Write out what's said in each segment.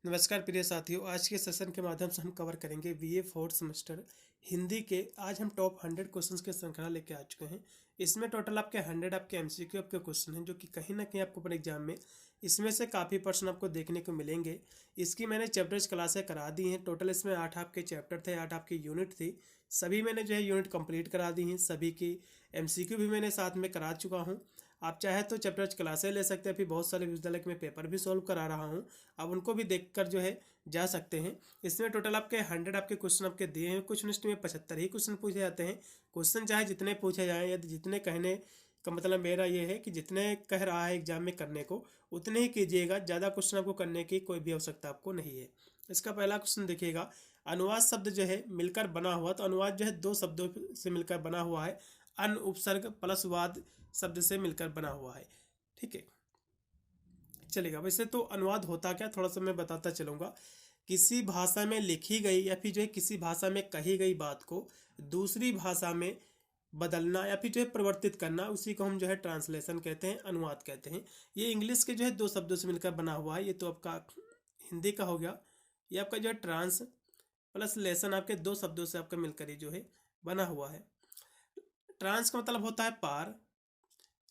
नमस्कार प्रिय साथियों, आज के सेशन के माध्यम से हम कवर करेंगे बीए फोर्थ सेमेस्टर हिंदी के। आज हम टॉप 100 क्वेश्चंस की श्रृंखला लेके आ चुके हैं। इसमें टोटल आपके 100 आपके एमसीक्यू आपके क्वेश्चन हैं, जो कि कहीं ना कहीं आपको अपने एग्जाम में इसमें से काफ़ी पर्सन आपको देखने को मिलेंगे। इसकी मैंने चैप्टर्स क्लासें करा दी हैं। टोटल इसमें 8 आपके चैप्टर थे, 8 आपकी यूनिट थी। सभी मैंने जो है यूनिट कंप्लीट करा दी हैं। सभी की एमसीक्यू भी मैंने साथ में करा चुका हूँ। आप चाहे तो चैप्टर्स क्लासें ले सकते हैं। फिर बहुत सारे विश्वविद्यालय के मैं पेपर भी सॉल्व करा रहा हूँ, आप उनको भी देखकर जो है जा सकते हैं। इसमें टोटल आपके 100 आपके क्वेश्चन आपके दिए हैं। कुछ यूनिवर्सिटी में 75 ही क्वेश्चन पूछे जाते हैं। क्वेश्चन चाहे जितने पूछे जाएँ, या जितने कहने का मतलब मेरा ये है कि जितने कह रहा है एग्जाम में करने को उतने ही कीजिएगा। ज़्यादा क्वेश्चन आपको करने की कोई भी आवश्यकता आपको नहीं है। इसका पहला क्वेश्चन देखिएगा, अनुवाद शब्द जो है मिलकर बना हुआ। तो अनुवाद जो है दो शब्दों से मिलकर बना हुआ है। अन उपसर्ग प्लस वाद शब्द से मिलकर बना हुआ है। ठीक है, चलेगा। वैसे तो अनुवाद होता क्या, थोड़ा सा मैं बताता चलूँगा। किसी भाषा में लिखी गई या फिर जो है किसी भाषा में कही गई बात को दूसरी भाषा में बदलना या फिर जो है परिवर्तित करना, उसी को हम जो है ट्रांसलेशन कहते हैं, अनुवाद कहते हैं। ये इंग्लिश के जो है दो शब्दों से मिलकर बना हुआ है। ये तो आपका हिंदी का हो गया। ये आपका जो है ट्रांस प्लस लेसन आपके दो शब्दों से आपका मिलकर ही जो है बना हुआ है। ट्रांस का मतलब होता है पार,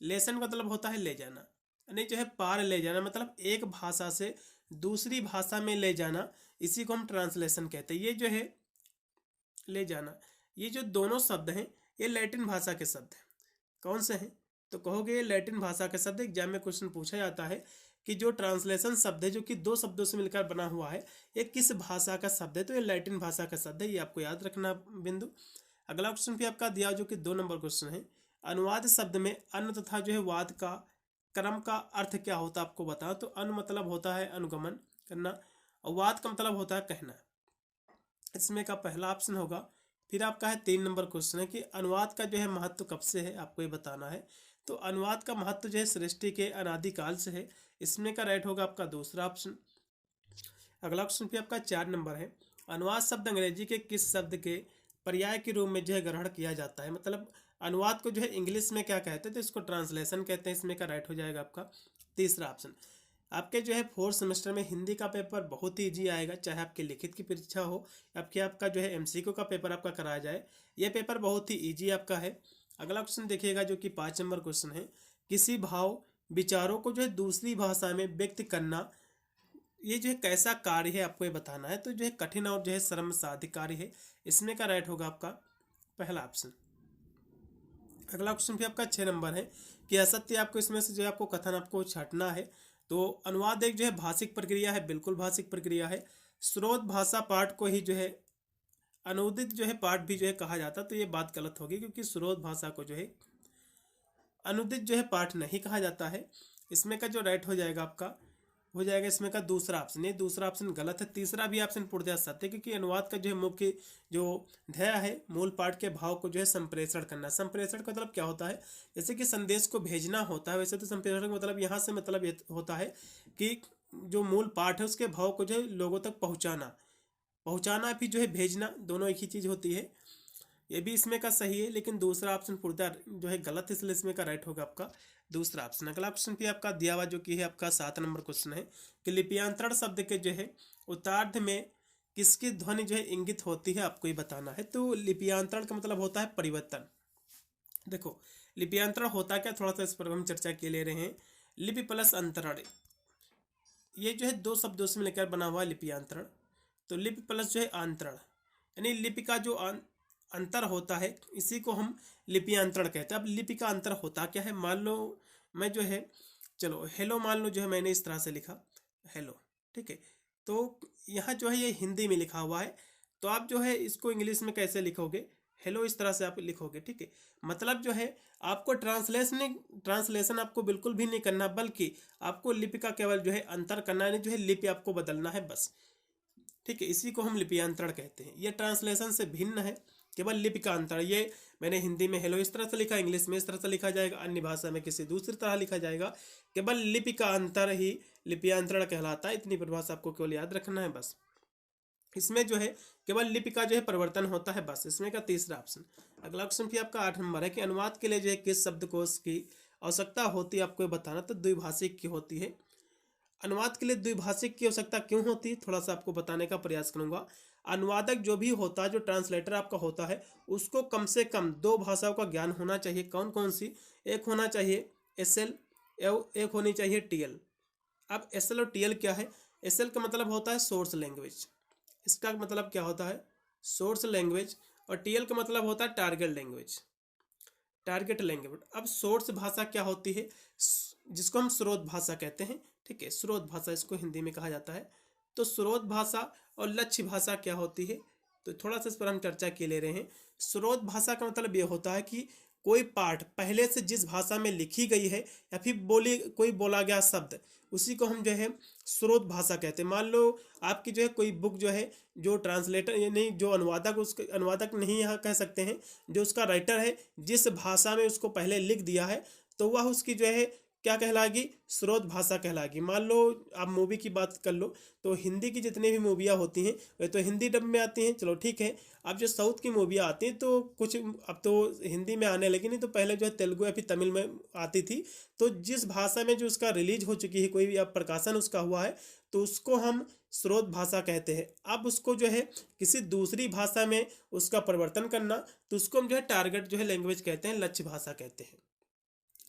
लेसन का मतलब होता है ले जाना। यानी जो है पार ले जाना, मतलब एक भाषा से दूसरी भाषा में ले जाना, इसी को हम ट्रांसलेशन कहते हैं। ये जो है ले जाना, ये जो दोनों शब्द हैं ये लैटिन भाषा के शब्द हैं। कौन से हैं तो कहोगे ये लैटिन भाषा के शब्द। एग्जाम में क्वेश्चन पूछा जाता है कि जो ट्रांसलेशन शब्द है जो कि दो शब्दों से मिलकर बना हुआ है, ये किस भाषा का शब्द है, तो ये लैटिन भाषा का शब्द है। ये आपको याद रखना बिंदु। अगला क्वेश्चन भी आपका दिया जो कि 2 नंबर क्वेश्चन है। अनुवाद शब्द में अनु तथा जो है वाद का क्रम का अर्थ क्या होता है आपको बताओ। तो अनु मतलब होता है अनुगमन करना, और वाद का मतलब होता है कहना। इसमें का पहला ऑप्शन होगा। फिर आपका है 3 नंबर क्वेश्चन है कि अनुवाद का जो है महत्व कब से है, आपको ये बताना है। तो अनुवाद का महत्व जो है सृष्टि के अनादिकाल से है। इसमें का राइट होगा आपका दूसरा ऑप्शन। अगला क्वेश्चन भी आपका 4 नंबर है। अनुवाद शब्द अंग्रेजी के किस शब्द के पर्याय के रूप में जो है ग्रहण किया जाता है। मतलब अनुवाद को जो है इंग्लिश में क्या कहते हैं, तो इसको ट्रांसलेशन कहते हैं। इसमें का राइट हो जाएगा आपका तीसरा ऑप्शन। आपके जो है फोर्थ सेमेस्टर में हिंदी का पेपर बहुत ही ईजी आएगा, चाहे आपकी लिखित की परीक्षा हो या आपका जो है एमसीक्यू का पेपर आपका कराया जाए, यह पेपर बहुत ही ईजी आपका है। अगला क्वेश्चन देखिएगा जो कि 5 नंबर क्वेश्चन है। किसी भाव विचारों को जो है दूसरी भाषा में व्यक्त करना, ये जो है कैसा कार्य है आपको ये बताना है। तो जो है कठिन और जो है श्रम साध्य कार्य है। इसमें का राइट होगा आपका पहला ऑप्शन। अगला क्वेश्चन भी आपका 6 नंबर है कि असत्य आपको इसमें से जो है आपको कथन आपको छांटना है। तो अनुवाद एक जो है भाषिक प्रक्रिया है, बिल्कुल भाषिक प्रक्रिया है। स्रोत भाषा पाठ को ही जो है अनुदित जो है पाठ भी जो है कहा जाता, तो ये बात गलत होगी, क्योंकि स्रोत भाषा को जो है अनुदित जो है पाठ नहीं कहा जाता है। इसमें का जो राइट हो जाएगा आपका हो जाएगा इसमें का दूसरा ऑप्शन। ये दूसरा ऑप्शन गलत है। तीसरा भी ऑप्शन पूर्णतः सत्य है, क्योंकि अनुवाद का जो है मुख्य जो ध्येय है मूल पाठ के भाव को जो है संप्रेषण करना। संप्रेषण का मतलब क्या होता है, जैसे कि संदेश को भेजना होता है, वैसे तो संप्रेषण का मतलब यहाँ से मतलब ये होता है कि जो मूल पाठ है उसके भाव को जो है लोगों तक पहुँचाना। पहुँचाना भी जो है भेजना, दोनों एक ही चीज़ होती है। ये भी इसमें का सही है, लेकिन दूसरा ऑप्शन पूर्णतः जो है गलत है, इसलिए इसमें का राइट होगा आपका दूसरा ऑप्शन। अगला क्वेश्चन भी आपका दिया हुआ जो कि है आपका 7 नंबर क्वेश्चन है कि लिप्यांतरण शब्द के जो है उत्तरार्ध में किसकी ध्वनि जो है इंगित होती है, आपको ये बताना है। तो लिप्यांतरण का मतलब होता है परिवर्तन। देखो लिप्यांतरण होता क्या, थोड़ा सा इस पर हम चर्चा के ले रहे हैं। लिपि प्लस अंतरण, ये जो है दो शब्दों से मिलकर बना हुआ लिप्यांतरण। तो लिपि प्लस जो है अंतरण, यानी लिपि का जो अंतर होता है इसी को हम लिप्यांतरण कहते हैं। अब लिपि का अंतर होता क्या है, मान लो मैं जो है चलो हेलो मान लो जो है मैंने इस तरह से लिखा हेलो, ठीक है। तो यहाँ जो है ये हिंदी में लिखा हुआ है, तो आप जो है इसको इंग्लिश में कैसे लिखोगे, हेलो इस तरह से आप लिखोगे, ठीक है। मतलब जो है आपको ट्रांसलेशन आपको बिल्कुल भी नहीं करना, बल्कि आपको लिपि का केवल जो है अंतर करना है, जो है लिपि आपको बदलना है बस, ठीक है। इसी को हम लिप्यांतरण कहते हैं। ये ट्रांसलेशन से भिन्न है, केवल लिपि का अंतर। ये मैंने हिंदी में हेलो इस तरह से लिखा, इंग्लिश में इस तरह से लिखा जाएगा, अन्य भाषा में किसी दूसरी तरह लिखा जाएगा। केवल लिपि का अंतर ही लिप्यांतरण कहलाता है। इतनी परिभाषा आपको केवल याद रखना है बस। इसमें जो है केवल लिपि का जो है परिवर्तन होता है बस। इसमें का तीसरा ऑप्शन। अगला ऑप्शन भी आपका 8 नंबर है कि अनुवाद के लिए जो है किस शब्दकोश की आवश्यकता होती है, आपको बताना। तो द्विभाषिक की होती है। अनुवाद के लिए द्विभाषिक की आवश्यकता क्यों होती है, थोड़ा सा आपको बताने का प्रयास करूंगा। अनुवादक जो भी होता है, जो ट्रांसलेटर आपका होता है, उसको कम से कम दो भाषाओं का ज्ञान होना चाहिए। कौन कौन सी? एक होना चाहिए एसएल, एक होनी चाहिए टीएल। अब एसएल और टीएल क्या है? एसएल का मतलब होता है सोर्स लैंग्वेज, इसका मतलब क्या होता है? Source language. और टीएल का मतलब होता है टारगेट लैंग्वेज, टारगेट लैंग्वेज। अब सोर्स भाषा क्या होती है? जिसको हम स्रोत भाषा कहते हैं, ठीक है, स्रोत भाषा इसको हिंदी में कहा जाता है। तो स्रोत भाषा और लक्ष्य भाषा क्या होती है, तो थोड़ा सा इस पर हम चर्चा के ले रहे हैं। स्रोत भाषा का मतलब ये होता है कि कोई पाठ पहले से जिस भाषा में लिखी गई है या फिर कोई बोला गया शब्द, उसी को हम जो है स्रोत भाषा कहते हैं। मान लो आपकी जो है कोई बुक जो है, जो ट्रांसलेटर यानी जो अनुवादक, उसके अनुवादक नहीं यहाँ कह सकते हैं, जो उसका राइटर है, जिस भाषा में उसको पहले लिख दिया है, तो वह उसकी जो है क्या कहलाएगी? स्रोत भाषा कहलाएगी। मान लो आप मूवी की बात कर लो, तो हिंदी की जितनी भी मूवियाँ होती हैं वे तो हिंदी डब में आती हैं, चलो ठीक है। अब जो साउथ की मूवियाँ आती हैं तो कुछ अब तो हिंदी में आने लगी, नहीं तो पहले जो है तेलुगु या फिर तमिल में आती थी। तो जिस भाषा में जो उसका रिलीज हो चुकी है, कोई भी अब प्रकाशन उसका हुआ है, तो उसको हम स्रोत भाषा कहते हैं। अब उसको जो है किसी दूसरी भाषा में उसका परिवर्तन करना, तो उसको हम जो है टारगेट जो है लैंग्वेज कहते हैं, लक्ष्य भाषा कहते हैं,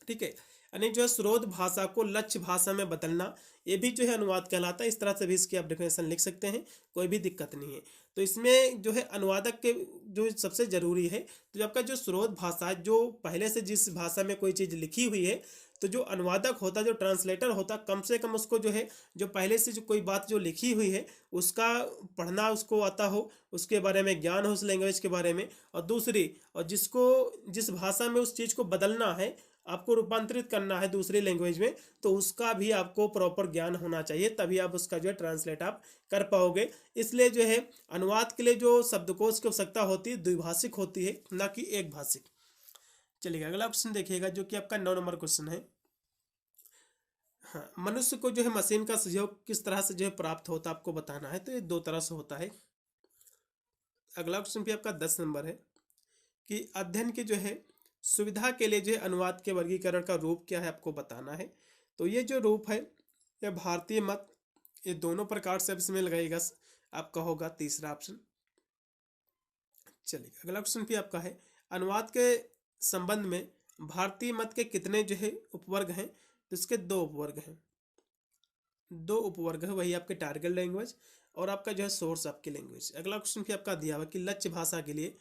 ठीक है। यानी जो है स्रोत भाषा को लक्ष्य भाषा में बदलना, ये भी जो है अनुवाद कहलाता है। इस तरह से भी इसकी आप डेफिनेशन लिख सकते हैं, कोई भी दिक्कत नहीं है। तो इसमें जो है अनुवादक के जो सबसे जरूरी है, तो आपका जो स्रोत भाषा है, जो पहले से जिस भाषा में कोई चीज़ लिखी हुई है, तो जो अनुवादक होता है, जो ट्रांसलेटर होता, कम से कम उसको जो है जो पहले से जो कोई बात जो लिखी हुई है उसका पढ़ना उसको आता हो, उसके बारे में ज्ञान हो, उस लैंग्वेज के बारे में। और दूसरी, और जिसको जिस भाषा में उस चीज़ को बदलना है, आपको रूपांतरित करना है दूसरी लैंग्वेज में, तो उसका भी आपको प्रॉपर ज्ञान होना चाहिए, तभी आप उसका जो है ट्रांसलेट आप कर पाओगे। इसलिए जो है अनुवाद के लिए जो शब्दकोश की आवश्यकता होती है द्विभाषिक होती है, ना कि एक भाषिक। चलिए अगला क्वेश्चन देखिएगा, जो कि आपका 9 नंबर क्वेश्चन है। हाँ, मनुष्य को जो है मशीन का सहयोग किस तरह से जो है प्राप्त होता है, आपको बताना है। तो ये दो तरह से होता है। अगला क्वेश्चन भी आपका 10 नंबर है कि अध्ययन के जो है सुविधा के लिए जो है अनुवाद के वर्गीकरण का रूप क्या है, आपको बताना है। तो ये जो रूप है, ये भारतीय मत, ये दोनों प्रकार से इसमें लगाएगा, आपका होगा तीसरा ऑप्शन। चलिए अगला क्वेश्चन भी आपका है, अनुवाद के संबंध में भारतीय मत के कितने जो है उपवर्ग हैं? तो इसके दो उपवर्ग हैं, दो उपवर्ग है, वही आपके टारगेट लैंग्वेज और आपका जो है सोर्स आपकी लैंग्वेज। अगला क्वेश्चन भी आपका दिया हुआ कि लक्ष्य भाषा के लिए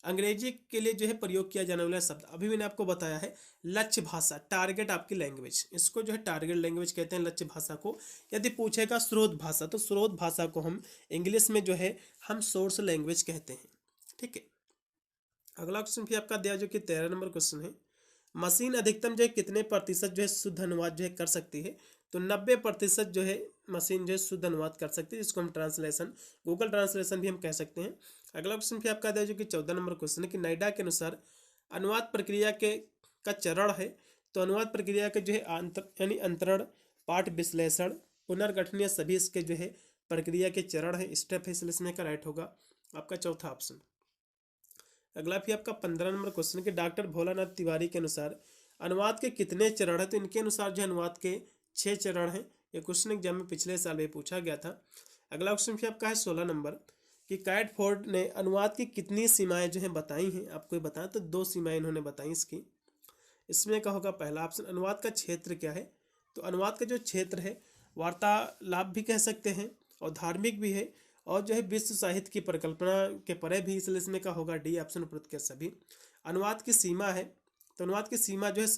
अंग्रेजी के लिए जो है प्रयोग किया जाने वाला शब्द, अभी मैंने आपको बताया है लक्ष्य भाषा, टारगेट आपकी लैंग्वेज, इसको जो है टारगेट लैंग्वेज कहते हैं लक्ष्य भाषा को। यदि पूछेगा स्रोत भाषा, तो स्रोत भाषा को हम इंग्लिश में जो है हम सोर्स लैंग्वेज कहते हैं, ठीक है। अगला क्वेश्चन भी आपका दिया जो कि 13 नंबर क्वेश्चन है, मशीन अधिकतम जो है कितने प्रतिशत जो है शुद्ध अनुवाद जो है कर सकती है? तो 90% जो है मशीन जो है शुद्ध अनुवाद कर सकती है, जिसको हम ट्रांसलेशन, गूगल ट्रांसलेशन भी हम कह सकते हैं। अगला क्वेश्चन भी आपका दिया जो कि 14 नंबर क्वेश्चन है कि नायडा के अनुसार अनुवाद प्रक्रिया के का चरण है। तो अनुवाद प्रक्रिया के जो है यानी अंतरण, पाठ विश्लेषण, पुनर्गठनीय, सभी इसके जो है प्रक्रिया के चरण है, स्टेप है, इसलिए इसमें का राइट होगा आपका चौथा ऑप्शन। अगला भी आपका 15 नंबर क्वेश्चन कि डॉक्टर भोलानाथ तिवारी के अनुसार अनुवाद के कितने चरण हैं? तो इनके अनुसार जो अनुवाद के 6 चरण हैं। ये क्वेश्चन एग्जाम में पिछले साल भी पूछा गया था। अगला क्वेश्चन भी आपका है 16 नंबर कि कैटफोर्ड ने अनुवाद की कितनी सीमाएं जो हैं बताई हैं, आपको बताया। तो 2 सीमाएं इन्होंने बताई इसकी। इसमें क्या होगा? पहला ऑप्शन, अनुवाद का क्षेत्र क्या है? तो अनुवाद का जो क्षेत्र है वार्तालाप भी कह सकते हैं और धार्मिक भी है और जो है विश्व साहित्य की परिकल्पना के परे भी, इसलिए इसमें का होगा डी ऑप्शन उपरोक्त के सभी। अनुवाद की सीमा है, तो अनुवाद की सीमा जो है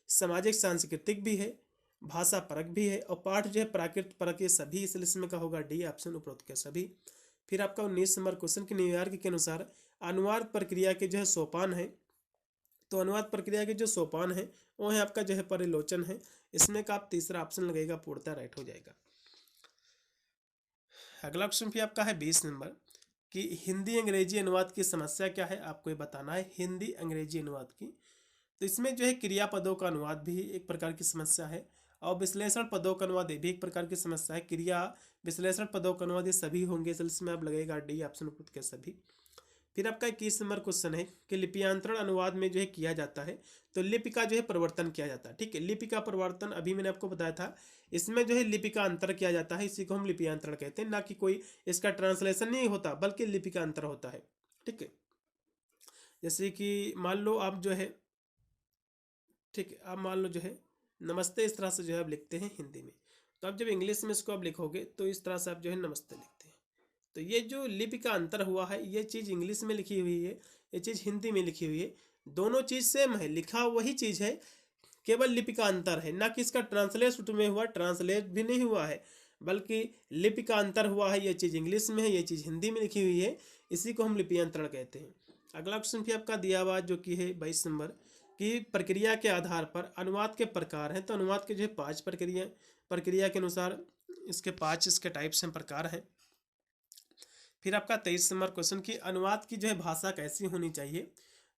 सामाजिक सांस्कृतिक भी है, भाषा परक भी है और पाठ जो है प्राकृत परक, ये सभी, इसलिए इसमें का होगा डी ऑप्शन उपरोक्त के सभी। फिर आपका 19 नंबर क्वेश्चन की न्यूयॉर्क के अनुसार अनुवाद प्रक्रिया के जो है सोपान है। तो अनुवाद प्रक्रिया के जो सोपान है वो है आपका जो है परिलोचन है, इसमें का आप तीसरा ऑप्शन लगेगा, पूर्णतः राइट हो जाएगा। अगला क्वेश्चन भी आपका है 20 नंबर कि हिंदी अंग्रेजी अनुवाद की समस्या क्या है, आपको ये बताना है हिंदी अंग्रेजी अनुवाद की। तो इसमें जो है क्रियापदों का अनुवाद भी एक प्रकार की समस्या है और विश्लेषण पदों का अनुवाद ये भी एक प्रकार की समस्या है। क्रिया विश्लेषण पदों का अनुवाद ये सभी होंगे, इसलिए इसमें आप लगेगा डी ऑप्शन उपयुक्त के सभी। फिर आपका 21 नंबर क्वेश्चन है कि लिपियांतरण अनुवाद में जो है किया जाता है, तो लिपि का जो है परिवर्तन किया जाता है। ठीक है, लिपि का परिवर्तन अभी मैंने आपको बताया था, इसमें जो है लिपि का अंतर किया जाता है, इसी को हम लिपियांतरण कहते हैं। ना कि कोई इसका ट्रांसलेशन नहीं होता, बल्कि लिपि का अंतर होता है। ठीक है, जैसे कि मान लो आप जो है, ठीक है, आप मान लो जो है नमस्ते, इस तरह से जो है आप लिखते हैं हिंदी में, तो आप जब इंग्लिश में इसको आप लिखोगे तो इस तरह से आप जो है नमस्ते लिखते हैं। तो ये जो लिपि का अंतर हुआ है, ये चीज़ इंग्लिश में लिखी हुई है, ये चीज़ हिंदी में लिखी हुई है, दोनों चीज़ सेम है, लिखा वही चीज़ है, केवल लिपि का अंतर है। ना कि इसका ट्रांसलेट में हुआ, ट्रांसलेट भी नहीं हुआ है, बल्कि लिपि का अंतर हुआ है। ये चीज़ इंग्लिश में है, ये चीज़ हिंदी में लिखी हुई है, इसी को हम लिपियांतरण कहते हैं। अगला क्वेश्चन भी आपका दिया हुआ जो कि है 22 नंबर की प्रक्रिया के आधार पर अनुवाद के प्रकार हैं। तो अनुवाद के जो है 5 प्रक्रिया के अनुसार इसके 5 इसके टाइप्स हैं, प्रकार हैं। फिर आपका 23 नंबर क्वेश्चन की अनुवाद की जो है भाषा कैसी होनी चाहिए।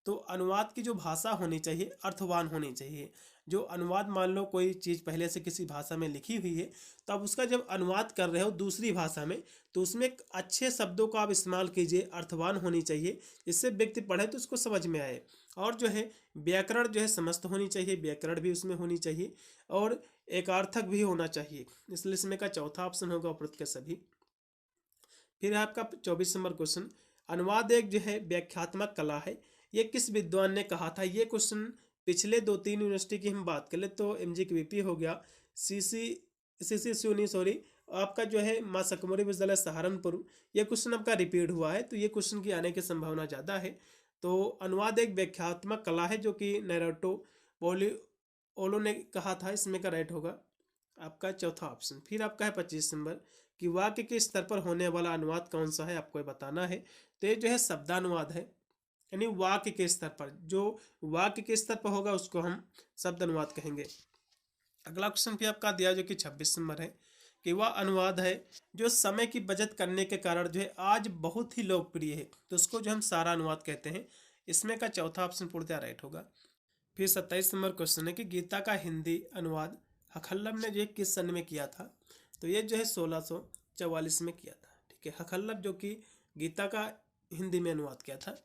तो अनुवाद की जो भाषा होनी चाहिए अर्थवान होनी चाहिए। जो अनुवाद, मान लो कोई चीज़ पहले से किसी भाषा में लिखी हुई है, तो अब उसका जब अनुवाद कर रहे हो दूसरी भाषा में, तो उसमें अच्छे शब्दों का आप इस्तेमाल कीजिए, अर्थवान होनी चाहिए, जिससे व्यक्ति पढ़े तो उसको समझ में आए। और जो है व्याकरण जो है समस्त होनी चाहिए, व्याकरण भी उसमें होनी चाहिए, और एकार्थक भी होना चाहिए। इसलिए इसमें का चौथा ऑप्शन होगा उपरोक्त के सभी। फिर आपका 24 नंबर क्वेश्चन, अनुवाद एक जो है व्याख्यात्मक कला है, ये किस विद्वान ने कहा था। ये क्वेश्चन पिछले 2-3 यूनिवर्सिटी की हम बात कर ले तो MGQVP हो गया, CCSU नहीं, सॉरी, आपका जो है माँ सकमोरी विद्यालय सहारनपुर, ये क्वेश्चन आपका रिपीट हुआ है, तो ये क्वेश्चन की आने की संभावना ज़्यादा है। तो अनुवाद एक व्याख्यात्मक कला है, जो कि नैरोटो ओलो ने कहा था, इसमें का राइट होगा आपका चौथा ऑप्शन। फिर आपका है 25 नंबर कि वाक्य के स्तर पर होने वाला अनुवाद कौन सा है, आपको बताना है। तो ये जो है शब्दानुवाद है, यानी वाक्य के स्तर पर, जो वाक्य के स्तर पर होगा उसको हम शब्द अनुवाद कहेंगे। अगला क्वेश्चन भी आपका दिया जो कि 26 नंबर है कि वह अनुवाद है जो समय की बचत करने के कारण जो है आज बहुत ही लोकप्रिय है, तो उसको जो हम सारा अनुवाद कहते हैं। इसमें का चौथा ऑप्शन पूर्णतः राइट होगा। फिर 27 नंबर क्वेश्चन है कि गीता का हिंदी अनुवाद हखल्लब ने जो है किस सन में किया था। तो ये जो है 1644 में किया था। ठीक है, हखल्लब जो कि गीता का हिंदी में अनुवाद किया था।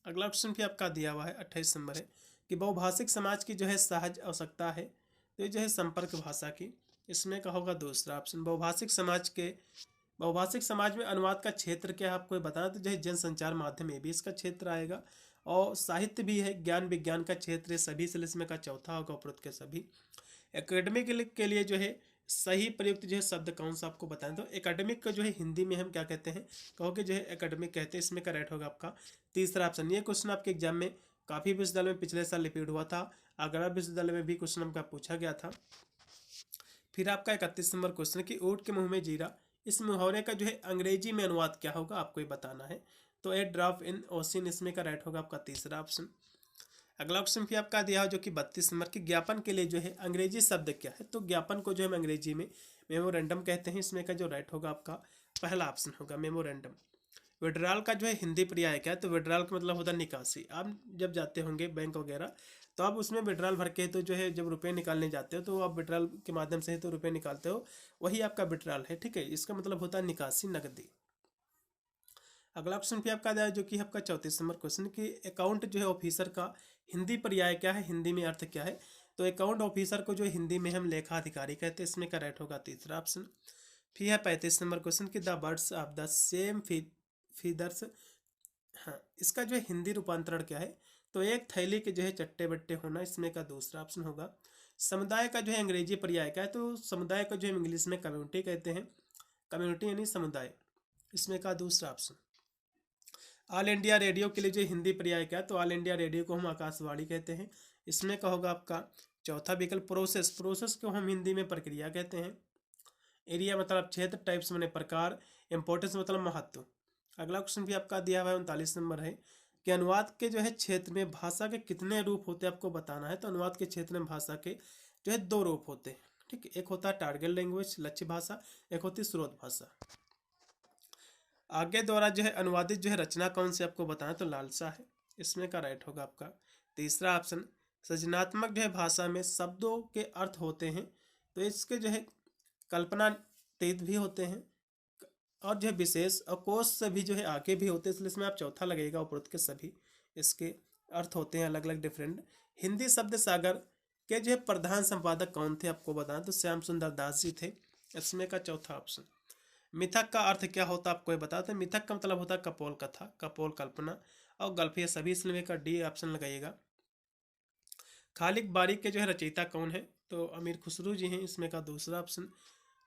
अगला क्वेश्चन भी आपका दिया हुआ है 28 नंबर है कि बहुभाषिक समाज की जो है सहज आवश्यकता है। तो ये जो है संपर्क भाषा की, इसमें का होगा दूसरा ऑप्शन। बहुभाषिक समाज में अनुवाद का क्षेत्र क्या है, आपको बताना, तो जो है जनसंचार माध्यम, ये भी इसका क्षेत्र आएगा, और साहित्य भी है, ज्ञान विज्ञान का क्षेत्र है, सभी से इसमें का चौथा होगा उपरोक्त के सभी। एकेडमिक के लिए जो है सही प्रयुक्त जो है शब्द कौन सा, आपको बताएं। तो एकेडमिक का जो है हिंदी में हम क्या कहते हैं, कहोगे जो है एकेडमिक कहते हैं। इसमें का राइट होगा आपका तीसरा ऑप्शन। ये क्वेश्चन आपके एग्जाम में काफ़ी विश्वविद्यालय में पिछले साल रिपीट हुआ था, आगरा विश्वविद्यालय में भी क्वेश्चन हमका पूछा गया था। फिर आपका 31 नंबर क्वेश्चन कि ऊँट के मुंह में जीरा, इस मुहावरे का जो है अंग्रेजी में अनुवाद क्या होगा, आपको ये बताना है। तो ए ड्रॉप इन ओशियन, इसमें का राइट होगा आपका तीसरा ऑप्शन। अगला क्वेश्चन भी आपका दिया हो जो कि 32 नंबर की ज्ञापन के लिए जो है अंग्रेजी शब्द क्या है। तो ज्ञापन को जो हम अंग्रेजी में मेमोरेंडम कहते हैं। इसमें का जो राइट होगा आपका पहला ऑप्शन होगा मेमोरेंडम। विड्रॉल का जो है हिंदी पर्याय क्या है, तो विड्रॉल का मतलब होता है निकासी। आप जब जाते होंगे बैंक वगैरह, तो आप उसमें विड्रॉल भर के तो जो है जब रुपये निकालने जाते हो, तो आप विड्रॉल के माध्यम से ही तो रुपये निकालते हो, वही आपका विड्रॉल है। ठीक है, इसका मतलब होता है निकासी, नकदी। अगला क्वेश्चन भी आपका जो कि आपका 34 नंबर क्वेश्चन कि अकाउंट जो है ऑफिसर का हिंदी पर्याय क्या है, हिंदी में अर्थ क्या है। तो अकाउंट ऑफिसर को जो हिंदी में हम लेखा अधिकारी कहते हैं। इसमें का राइट होगा तीसरा ऑप्शन। फिर है 35 नंबर क्वेश्चन कि the birds of the same feathers, हाँ, इसका जो है हिंदी रूपांतरण क्या है। तो एक थैली के जो है चट्टे बट्टे होना, इसमें का दूसरा ऑप्शन होगा। समुदाय का जो है अंग्रेजी पर्याय क्या है, तो समुदाय को जो है इंग्लिश में कम्युनिटी कहते हैं, कम्युनिटी यानी समुदाय, इसमें का दूसरा ऑप्शन। ऑल इंडिया रेडियो के लिए जो हिंदी पर्याय क्या है, तो ऑल इंडिया रेडियो को हम आकाशवाणी कहते हैं। इसमें का होगा आपका चौथा विकल्प प्रोसेस, प्रोसेस को हम हिंदी में प्रक्रिया कहते हैं। एरिया मतलब क्षेत्र, टाइप्स माने प्रकार, इंपॉर्टेंस मतलब महत्व। अगला क्वेश्चन भी आपका दिया हुआ है 39 नंबर है कि अनुवाद के जो है क्षेत्र में भाषा के कितने रूप होते हैं, आपको बताना है। तो अनुवाद के क्षेत्र में भाषा के जो है 2 रूप होते हैं। ठीक है, एक होता है टारगेट लैंग्वेज, लक्ष्य भाषा, एक होती है स्रोत भाषा। आगे द्वारा जो है अनुवादित जो है रचना कौन सी, आपको बताना, तो लालसा है। इसमें का राइट होगा आपका तीसरा ऑप्शन। सृजनात्मक जो है भाषा में शब्दों के अर्थ होते हैं, तो इसके जो है कल्पनातीत भी होते हैं, और जो है विशेष और कोश से भी जो है आगे भी होते हैं, इसलिए इसमें आप चौथा लगेगा। उपरोक्त के सभी इसके अर्थ होते हैं अलग अलग डिफरेंट। हिंदी शब्द सागर के जो है प्रधान संपादक कौन थे आपको बताना, तो श्याम सुंदर दास जी थे। इसमें का चौथा ऑप्शन। मिथक का अर्थ क्या होता है आपको ये बताते हैं। मिथक का मतलब होता है कपोल कथा, कपोल कल्पना और गल्प, ये सभी, इसलिए का डी ऑप्शन लगाइएगा। खालिक बारी के जो है रचयिता कौन है, तो अमीर खुसरो जी हैं, इसमें का दूसरा ऑप्शन।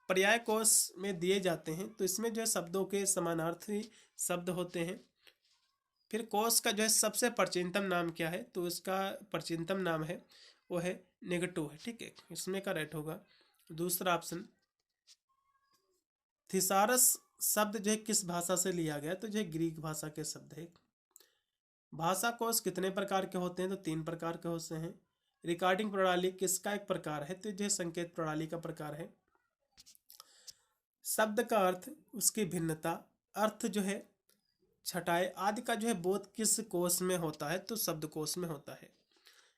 पर्याय कोश में दिए जाते हैं, तो इसमें जो है शब्दों के समानार्थी शब्द होते हैं। फिर कोश का जो है सबसे प्राचीनतम नाम क्या है, तो इसका प्राचीनतम नाम है वो है निघंटु है, ठीक है। इसमें का राइट होगा दूसरा ऑप्शन। थिसारस शब्द जो है किस भाषा से लिया गया, तो जो है ग्रीक भाषा के शब्द है। भाषा कोश कितने प्रकार के होते हैं, तो 3 प्रकार के होते हैं। रिकॉर्डिंग प्रणाली किसका एक प्रकार है, तो जो है संकेत प्रणाली का प्रकार है। शब्द का अर्थ, उसकी भिन्नता, अर्थ जो है छटाई आदि का जो है बोध किस कोश में होता है, तो शब्दकोश में होता है।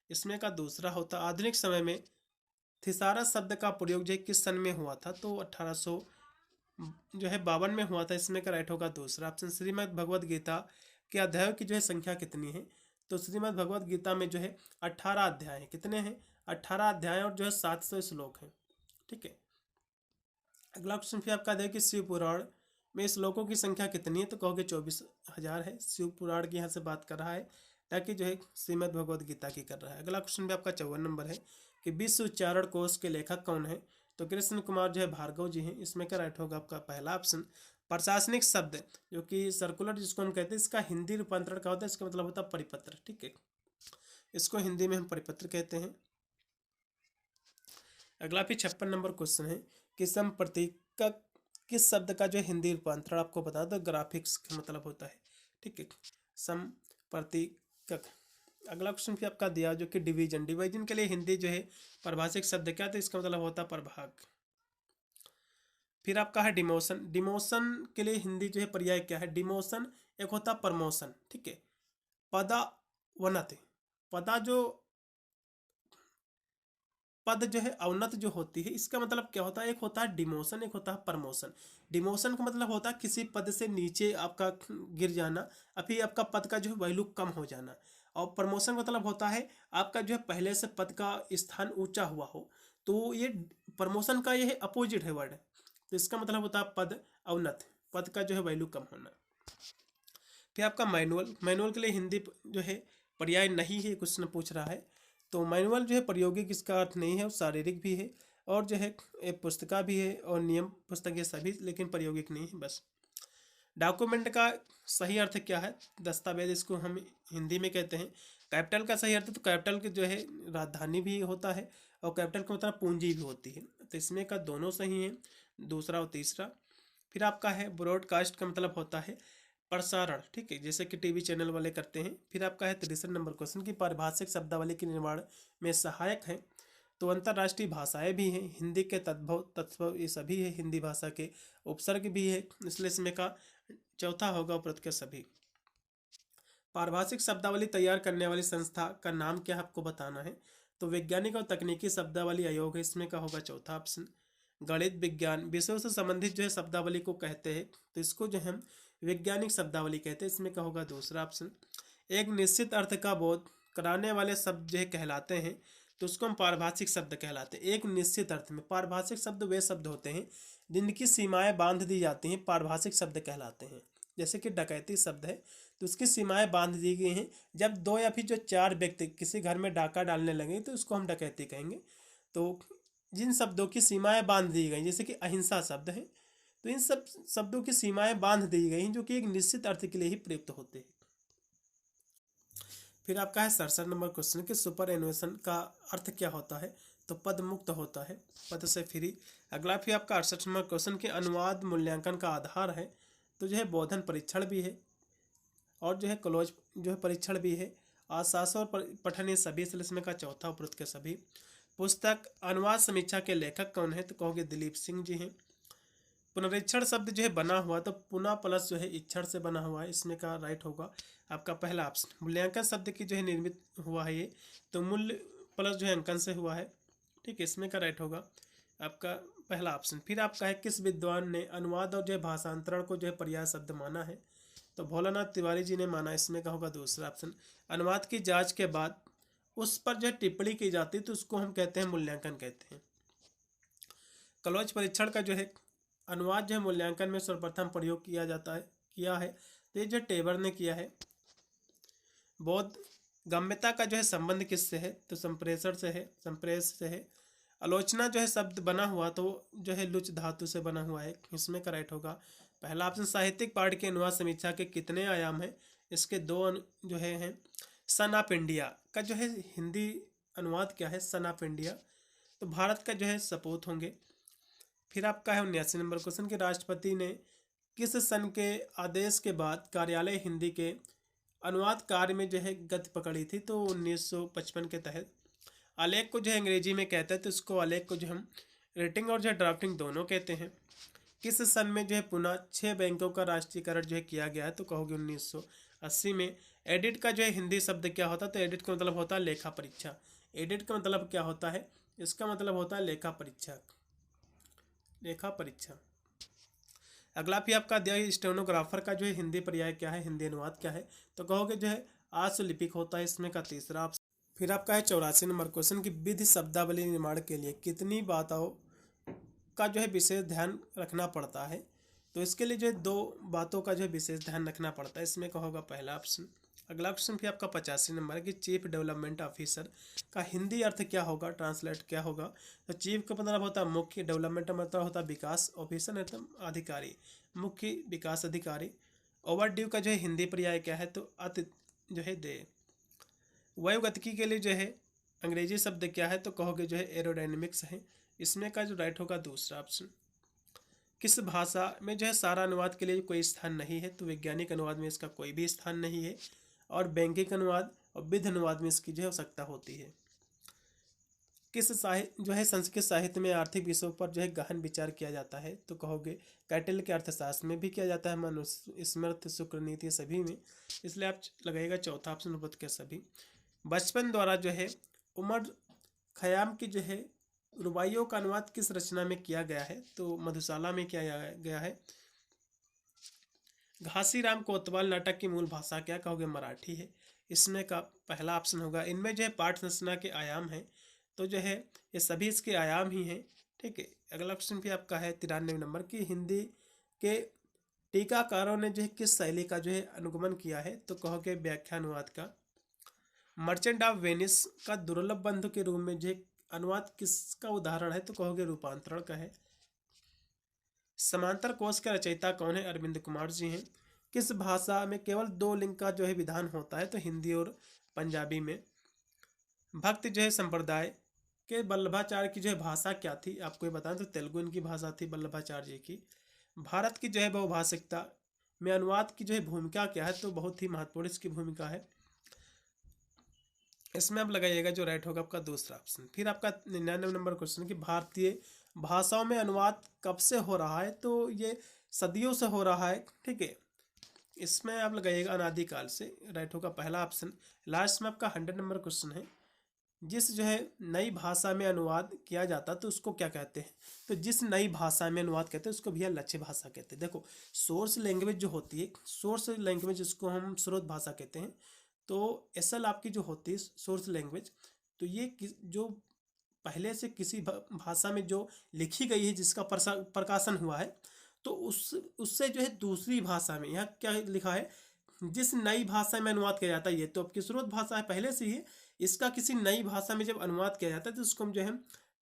इसमें का दूसरा होता आधुनिक समय में थिसारस शब्द का प्रयोग जो है किस सन में हुआ था, तो 1800 जो है 52 में हुआ था। इसमें का राइट होगा दूसरा ऑप्शन। श्रीमद् भगवद गीता के अध्यायों की जो है संख्या कितनी है, तो श्रीमद् भगवद गीता में जो है 18 अध्याय हैं। कितने हैं, 18 अध्याय और जो है 700 श्लोक हैं, ठीक है। अगला क्वेश्चन फिर आपका है कि शिव पुराण में श्लोकों की संख्या कितनी है, तो कहोगे 24,000 है। शिव पुराण की यहाँ से बात कर रहा है, ताकि जो है श्रीमद् भगवद गीता की कर रहा है। अगला क्वेश्चन भी आपका 54 नंबर है कि विश्व उच्चारण कोश के लेखक कौन है, तो कृष्ण कुमार जो है भार्गव जी हैं। इसमें क्या राइट होगा आपका पहला ऑप्शन। प्रशासनिक शब्द जो कि सर्कुलर जिसको हम कहते हैं, इसका हिंदी रूपांतरण का होता है, इसका मतलब होता है परिपत्र, ठीक है। इसको हिंदी में हम परिपत्र कहते हैं। अगला फिर 56 नंबर क्वेश्चन है कि संप्रतीकक किस शब्द का जो हिंदी रूपांतरण आपको बता दो, ग्राफिक्स का मतलब होता है, ठीक है। संप्रतीकक। अगला क्वेश्चन फिर आपका दिया जो कि डिवीजन, डिवीजन के लिए हिंदी जो है परिभाषिक शब्द क्या, तो इसका मतलब होता है प्रभाग। फिर आपका है डिमोशन, डिमोशन के लिए हिंदी जो है पर्याय क्या है, डिमोशन एक होता है प्रमोशन, ठीक है। पदावनति, पदा जो पद जो है अवनत जो होती है, इसका मतलब क्या होता है, एक होता है डिमोशन, एक होता है प्रमोशन। डिमोशन का मतलब होता है किसी पद से नीचे आपका गिर जाना, अभी आपका पद का जो है वैल्यू कम हो जाना। और प्रमोशन का मतलब होता है आपका जो है पहले से पद का स्थान ऊंचा हुआ हो, तो ये प्रमोशन का ये अपोजिट है वर्ड। तो इसका मतलब होता है पद अवनत, पद का जो है वैल्यू कम होना। फिर आपका मैनुअल, मैनुअल के लिए हिंदी जो है पर्याय नहीं है, क्वेश्चन पूछ रहा है। तो मैनुअल जो है प्रायोगिक, इसका अर्थ नहीं है, वो शारीरिक भी है और जो है एक पुस्तिका भी है और नियम पुस्तक, ये सभी, लेकिन प्रायोगिक नहीं है बस। डॉक्यूमेंट का सही अर्थ क्या है, दस्तावेज, इसको हम हिंदी में कहते हैं। कैपिटल का सही अर्थ, तो कैपिटल के जो है राजधानी भी होता है और कैपिटल का मतलब पूंजी भी होती है, तो इसमें का दोनों सही हैं, दूसरा और तीसरा। फिर आपका है ब्रॉडकास्ट का मतलब होता है प्रसारण, ठीक है, जैसे कि टीवी चैनल वाले करते हैं। फिर आपका है 63 नंबर क्वेश्चन की पारिभाषिक शब्दावली के निर्माण में सहायक है, तो अंतर्राष्ट्रीय भाषाएं भी हैं, हिंदी के तद्भव तत्व ये सभी है, हिंदी भाषा के उपसर्ग भी है, इसलिए इसमें का चौथा होगा उपरोक्त के सभी। पारिभाषिक शब्दावली तैयार करने वाली संस्था का नाम क्या आपको बताना है, तो वैज्ञानिक और तकनीकी शब्दावली आयोग है, इसमें का होगा चौथा ऑप्शन। गणित विज्ञान विषयों से संबंधित जो है शब्दावली को कहते हैं, तो इसको जो हम वैज्ञानिक शब्दावली कहते हैं, इसमें का होगा दूसरा ऑप्शन। एक निश्चित अर्थ का बोध कराने वाले शब्द जो है कहलाते हैं, तो उसको हम पारिभाषिक शब्द कहलाते हैं। एक निश्चित अर्थ में पारिभाषिक शब्द वे शब्द होते हैं जिनकी सीमाएं बांध दी जाती हैं, पारिभाषिक शब्द कहलाते हैं। जैसे कि डकैती शब्द है, तो उसकी सीमाएं बांध दी गई हैं। जब 2 या फिर जो 4 व्यक्ति किसी घर में डाका डालने लगे, तो उसको हम डकैती कहेंगे। तो जिन शब्दों की सीमाएं बांध दी गई, जैसे कि अहिंसा शब्द है, तो इन सब शब्दों की सीमाएं बांध दी गई हैं, जो कि एक निश्चित अर्थ के लिए ही प्रयुक्त होते हैं। फिर आपका है 67 नंबर क्वेश्चन कि सुपर एनुएशन का अर्थ क्या होता है, तो पद मुक्त होता है, पद से फ्री। अगला फिर आपका 68 नंबर क्वेश्चन कि अनुवाद मूल्यांकन का आधार है, तो जो है बोधन परीक्षण भी है और जो है क्लोज जो है परीक्षण भी है, आश्वासन और पठन, ये सभी इसमें का चौथा उपरोक्त के सभी। पुस्तक अनुवाद समीक्षा के लेखक कौन है, तो कहोगे दिलीप सिंह जी हैं। पुनरीक्षण शब्द जो है बना हुआ, तो पुनः प्लस जो है इक्षण से बना हुआ है, इसमें का राइट होगा आपका पहला ऑप्शन। मूल्यांकन शब्द की जो है निर्मित हुआ है ये, तो मूल्य प्लस जो है अंकन से हुआ है, ठीक है, इसमें का राइट होगा आपका पहला ऑप्शन। फिर आपका है किस विद्वान ने अनुवाद और जो है भाषांतरण को जो है पर्याय शब्द माना है? तो भोलानाथ तिवारी जी ने माना। इसमें का होगा दूसरा ऑप्शन। अनुवाद की जांच के बाद उस पर जो है टिप्पणी की जाती है तो उसको हम कहते हैं मूल्यांकन कहते हैं। कलोज परीक्षण का जो है अनुवाद जो है मूल्यांकन में सर्वप्रथम प्रयोग किया है तो ये जो टेबर ने किया है। बौद्ध गम्यता का जो है संबंध किससे है? तो संप्रेषण से है, संप्रेष से है। आलोचना जो है शब्द बना हुआ तो जो है लुच धातु से बना हुआ है। इसमें का राइट होगा पहला ऑप्शन। साहित्यिक पाठ के अनुवाद समीक्षा के कितने आयाम हैं? इसके दो जो है हैं। सन ऑफ इंडिया का जो है हिंदी अनुवाद क्या है? Son of India. तो भारत का जो है सपूत होंगे। फिर आपका है 79 नंबर क्वेश्चन कि राष्ट्रपति ने किस सन के आदेश के बाद कार्यालय हिंदी के अनुवाद कार्य में जो है गति पकड़ी थी? तो 1955 के तहत। आलेख को जो है अंग्रेजी में कहते हैं तो इसको आलेख को जो हम रेटिंग और जो है ड्राफ्टिंग दोनों कहते हैं। किस सन में जो है पुनः 6 बैंकों का राष्ट्रीयकरण जो है किया गया है? तो कहोगे 1980 में। एडिट का जो है हिंदी शब्द क्या होता है? तो एडिट का मतलब होता है लेखा परीक्षा। एडिट का मतलब क्या होता है? इसका मतलब होता है लेखा परीक्षा, लेखा परीक्षा। अगला भी आपका दिया है स्टेनोग्राफर का जो है हिंदी पर्याय क्या है? हिंदी अनुवाद क्या है? तो कहोगे जो है आशलिपिक होता है। इसमें का तीसरा ऑप्शन। फिर आपका है 84 नंबर क्वेश्चन की विधि शब्दावली निर्माण के लिए कितनी बातों का जो है विशेष ध्यान रखना पड़ता है? तो इसके लिए जो है 2 बातों का जो है विशेष ध्यान रखना पड़ता है। इसमें का होगा पहला ऑप्शन। अगला क्वेश्चन भी आपका 85 नंबर है कि चीफ डेवलपमेंट ऑफिसर का हिंदी अर्थ क्या होगा? ट्रांसलेट क्या होगा? तो चीफ का मतलब होता है मुख्य, डेवलपमेंट का मतलब होता है विकास, ऑफिसर मतलब अधिकारी, मुख्य विकास अधिकारी। ओवरड्यू का जो है हिंदी पर्याय क्या है? तो अति जो है दे। वायुगतिकी के लिए जो है अंग्रेजी शब्द क्या है? तो कहोगे जो है एरोडायनेमिक्स है। इसमें का जो राइट होगा दूसरा ऑप्शन। किस भाषा में जो है सारा अनुवाद के लिए कोई स्थान नहीं है? तो वैज्ञानिक अनुवाद में इसका कोई भी स्थान नहीं है और बैंकिंग अनुवाद और विध अनुवाद में इसकी जो है आवश्यकता होती है। किस साहित्य जो है संस्कृत साहित्य में आर्थिक विषयों पर जो है गहन विचार किया जाता है? तो कहोगे कैटल के अर्थशास्त्र में भी किया जाता है, मनुस्मृति, स्मृति, शुक्र नीति सभी में। इसलिए आप लगाइएगा चौथा ऑप्शन उपद के सभी। बचपन द्वारा जो है उमर खयाम की जो है रुबाइयों का अनुवाद किस रचना में किया गया है? तो मधुशाला में किया गया है। घासीराम कोतवाल नाटक की मूल भाषा क्या? कहोगे मराठी है। इसमें का पहला ऑप्शन होगा। इनमें जो है पाठ रचना के आयाम हैं तो जो है ये सभी इसके आयाम ही हैं। ठीक है। अगला क्वेश्चन भी आपका है 93 नंबर की हिंदी के टीकाकारों ने जो है किस शैली का जो है अनुगमन किया है? तो कहोगे व्याख्यानुवाद का। मर्चेंट ऑफ वेनिस का दुर्लभ बंधु के रूप में जो है अनुवाद किसका उदाहरण है? तो कहोगे रूपांतरण का है। समांतर कोश के रचयिता कौन है? अरविंद कुमार जी हैं। किस भाषा में केवल 2 लिंग का जो है विधान होता है? तो हिंदी और पंजाबी में। भक्त जो है संप्रदाय के वल्लभाचार्य की जो है भाषा क्या थी? आपको ये बताएं तो तेलुगु इनकी भाषा थी वल्लभाचार्य जी की। भारत की जो है बहुभाषिकता में अनुवाद की जो है भूमिका क्या है? तो बहुत ही महत्वपूर्ण इसकी भूमिका है। इसमें आप लगाइएगा जो राइट होगा आपका दूसरा ऑप्शन। फिर आपका 99 नंबर क्वेश्चन कि भारतीय भाषाओं में अनुवाद कब से हो रहा है? तो ये सदियों से हो रहा है। ठीक है। इसमें आप लगाइएगा अनादिकाल से। राइट होगा पहला ऑप्शन। लास्ट में आपका 100 नंबर क्वेश्चन है जिस जो है नई भाषा में अनुवाद किया जाता तो उसको क्या कहते हैं? तो जिस नई भाषा में अनुवाद कहते हैं उसको भैया लक्ष्य भाषा कहते हैं। देखो सोर्स लैंग्वेज जो होती है, सोर्स लैंग्वेज जिसको हम स्रोत भाषा कहते हैं, तो एसल आपकी जो होती है सोर्स लैंग्वेज, तो ये जो पहले से किसी भाषा में जो लिखी गई है जिसका प्रकाशन हुआ है तो उससे जो है दूसरी भाषा में, यहाँ क्या लिखा है? जिस नई भाषा में अनुवाद किया जाता है, ये तो आपकी स्रोत भाषा है पहले से ही, इसका किसी नई भाषा में जब अनुवाद किया जाता है तो उसको हम जो है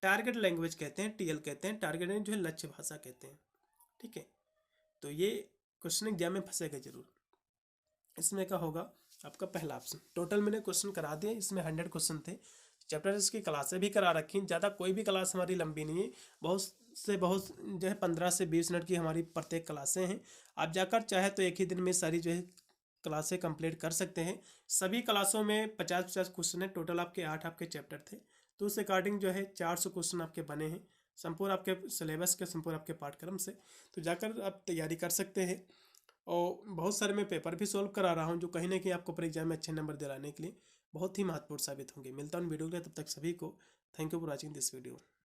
टारगेट लैंग्वेज कहते हैं, टीएल कहते हैं। टारगेट जो है लक्ष्य भाषा कहते हैं। ठीक है। तो ये क्वेश्चन एग्जाम में फंसेगा जरूर। इसमें क्या होगा आपका पहला ऑप्शन। टोटल मैंने क्वेश्चन करा दिए, इसमें 100 क्वेश्चन थे। चैप्टर इसकी क्लासें भी करा रखी, ज़्यादा कोई भी क्लास हमारी लंबी नहीं है, बहुत जो है 15 से 20 मिनट की हमारी प्रत्येक क्लासें हैं। आप जाकर चाहे तो एक ही दिन में सारी जो है क्लासें कंप्लीट कर सकते हैं। सभी क्लासों में 50-50 क्वेश्चन है। टोटल आपके 8 आपके चैप्टर थे, तो उस अकॉर्डिंग जो है 400 क्वेश्चन आपके बने हैं संपूर्ण आपके सिलेबस के, संपूर्ण आपके पाठ्यक्रम से। तो जाकर आप तैयारी कर सकते हैं। और बहुत सारे मैं पेपर भी सॉल्व करा रहा हूँ जो कहीं ना कहीं आपको पर एग्जाम में अच्छे नंबर दिलाने के लिए बहुत ही महत्वपूर्ण साबित होंगे। मिलता हूँ वीडियो के लिए, तब तक सभी को thank you for watching this video.